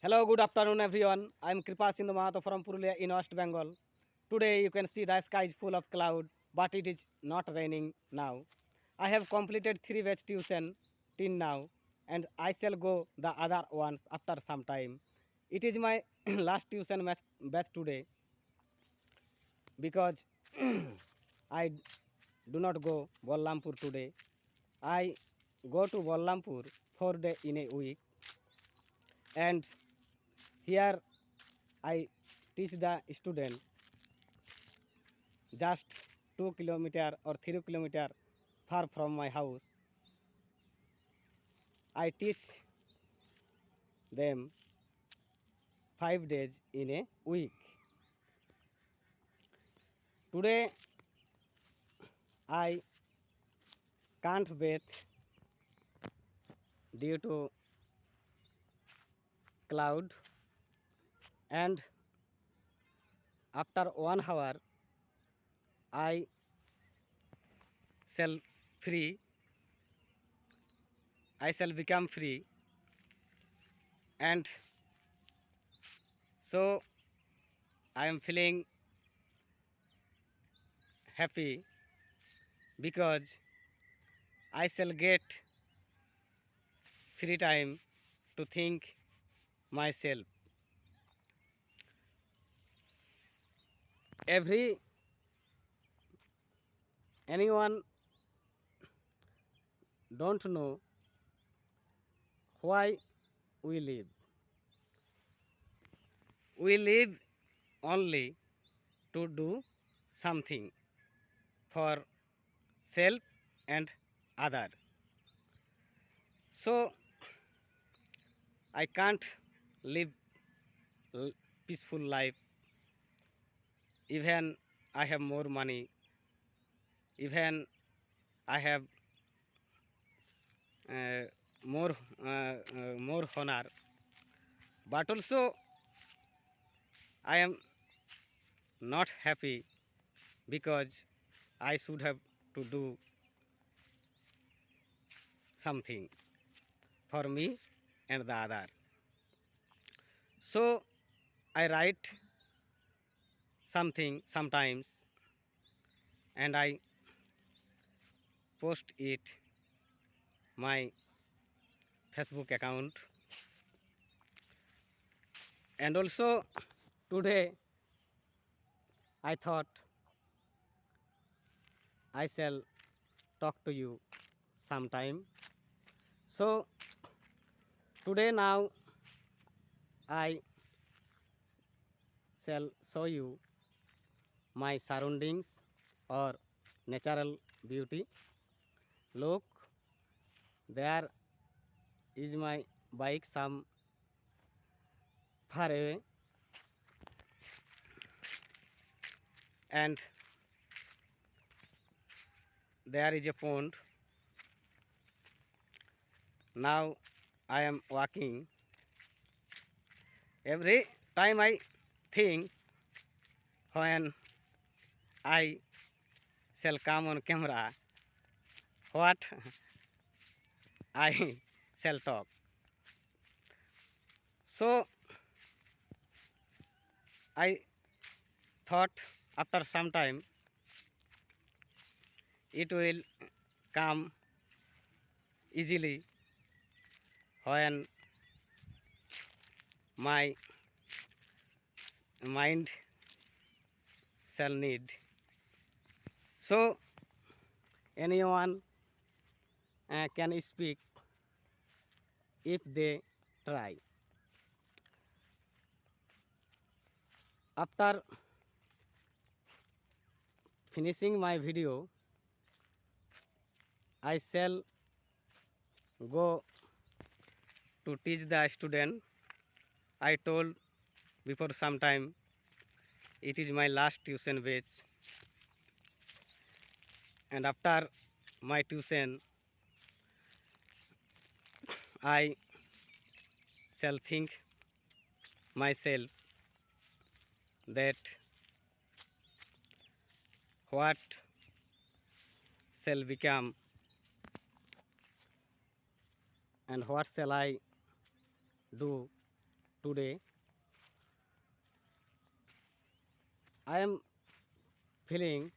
Hello, good afternoon, everyone. I am Kripa Sindhu Mahato from Purulia in West Bengal. Today, you can see the sky is full of cloud, but it is not raining now. I have completed 3 batch tuition till now, and I shall go the other ones after some time. It is my last tuition batch today because I do not go Bollampur today. I go to Bollampur 4 days in a week, and here I teach the students just 2 kilometer or 3 kilometer far from my house. I teach them 5 days in a week. Today I can't bathe due to cloud, and after 1 hour I shall free. I shall become free, and so I am feeling happy because I shall get free time to think myself. Every anyone don't know why we live. We live only to do something for self and other. So I can't live peaceful life even I have more money, even I have uh, more more honor, but also I am not happy because I should have to do something for me and the other. So I write something sometimes and I post it my Facebook account. And also today I thought I shall talk to you sometime. So today now I shall show you my surroundings or natural beauty. Look, there is my bike some far away, and there is a pond. Now I am walking. Every time I think when I shall come on camera, what I shall talk. So I thought after some time it will come easily when my mind shall need. So anyone can speak if they try. After finishing my video, I shall go to teach the student. I told before some time it is my last tuition batch, and after my tuition I shall think myself that what shall become and what shall I do today I am feeling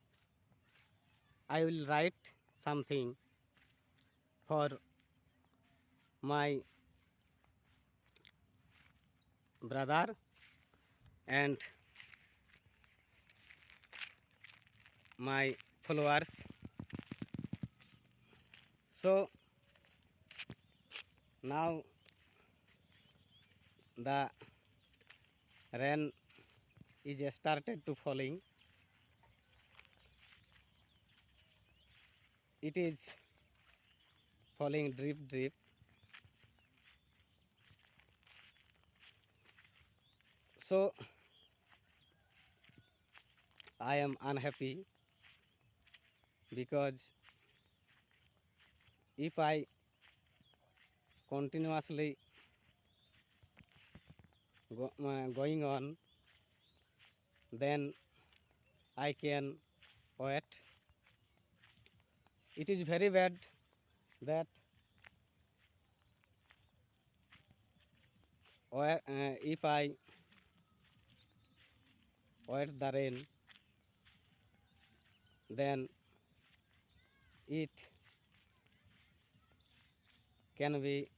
I will write something for my brother and my followers. So now the rain is started to falling. It is falling drip drip. So I am unhappy because if I continuously going on, then I can wait. It is very bad that if I wait the rain, then it can be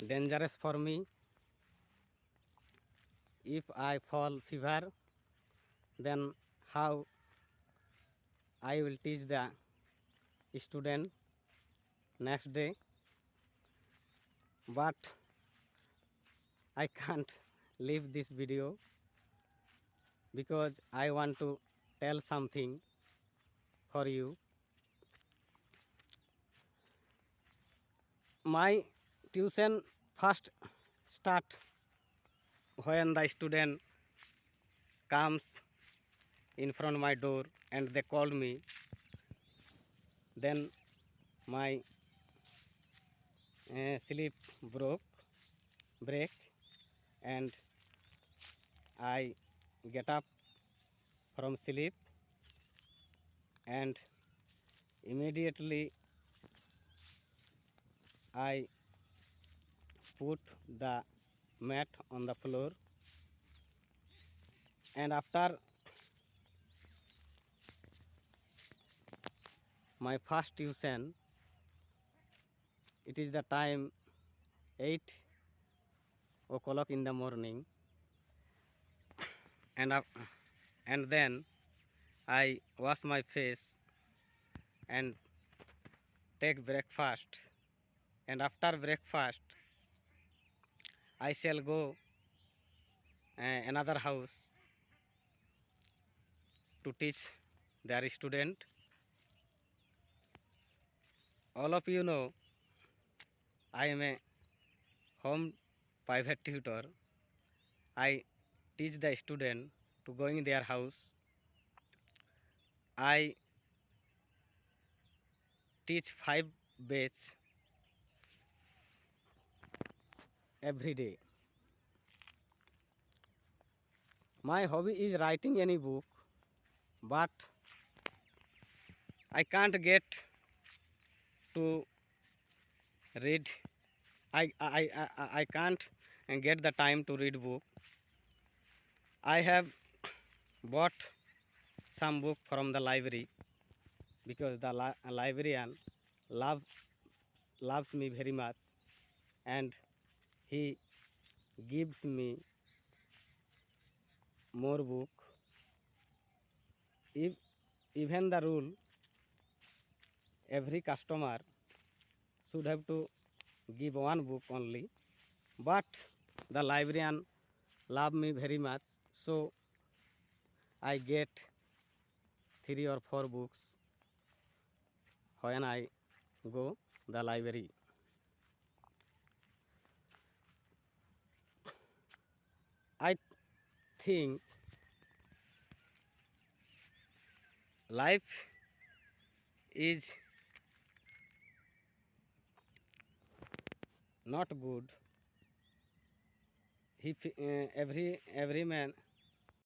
dangerous for me. If I fall fever, then how I will teach the student next day? But I can't leave this video because I want to tell something for you. My tuition first start when the student comes in front of my door and they called me. Then my sleep break, and I get up from sleep and immediately I put the mat on the floor, and after my first tuition, it is the time 8 o'clock in the morning, and and then I wash my face and take breakfast, and after breakfast I shall go another house to teach their student. All of you know I am a home private tutor. I teach the student to go in their house. I teach 5 batch every day. My hobby is writing any book, but I can't get to read. I can't get the time to read book. I have bought some book from the library because the librarian loves loves me very much, and he gives me more book. If even the rule, every customer should have to give one book only, but the librarian love me very much, so I get 3 or 4 books when I go the library. I think life is not good if every man